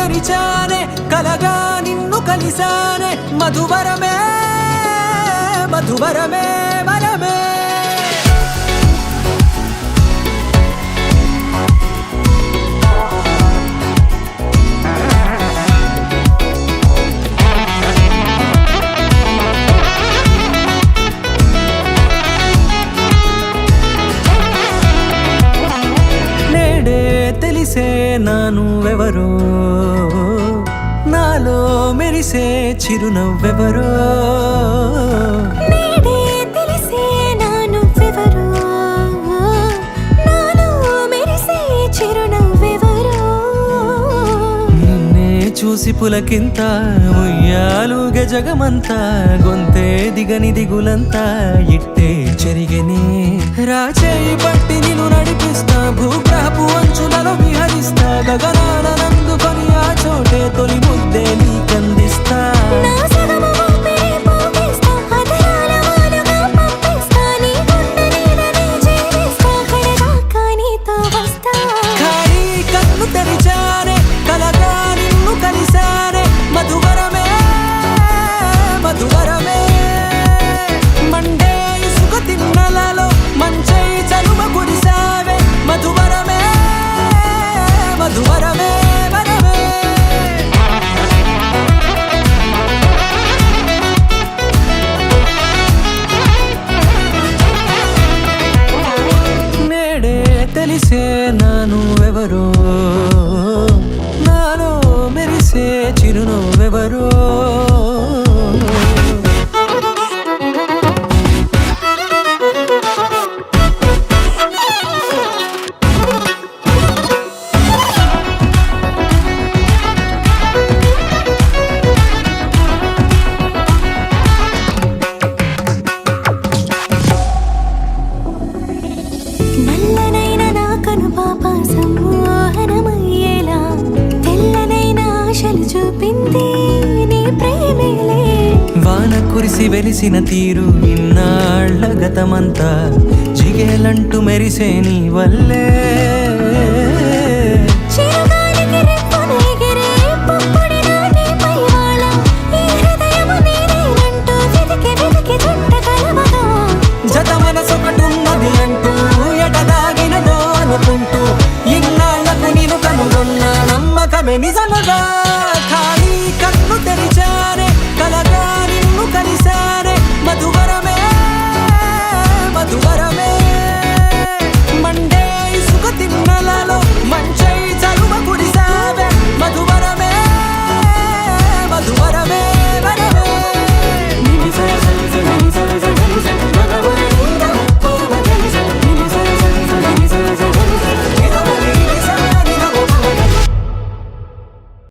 తెరిచానే కలగా నిన్ను కలిసానే మధువరమే మధువరమే వరమే తెలిసే నానువెవరో నాలో మెరిసే చిరునవ్వెవరో నేడే తెలిసే నానువెవరో నాలో మెరిసే చిరునవ్వెవరో నిన్నే చూసి పులకింత ఉయ్యాలుగే జగమంతా గొంతే దిగని దిగులంతా ఇట్టే చెరిగెనే రాచేయి పట్టి నిన్ను నడిపిస్తా భూగ్రహపు అంచులలో విహరిస్తా గగనాన నందుకొని ఆ చోటే తొలి ముద్దే నీకందిస్తా నా సగము ఊపిరి పోగిస్తా అధరాల వాలుగా పంపిస్తా నీ గుండె నీడనే చేరిస్తా కడదాకా నీతో వస్తా ఖాళీ కన్ను తెరిచానే కలగా నిన్ను కలిసానే మధువరమే మధువరమే మండే ఇసుక తిన్నలలో మంచై చలువ కురిసావే మధువరమే మధువరమే వరమే నేడే తెలిసే నానువెవరో నాలో మెరిసే చిరునవ్వెవరో నల్లనైన నా కనుపాప సమ్మోహనమయ్యేలా తెల్లనైన ఆశలు చూపింది నీ ప్రేమేలే వాన కురిసి వెలిసిన తీరు ఇన్నాళ్ల గతమంతా జిగేలంటూ మెరిసే నీ వల్లే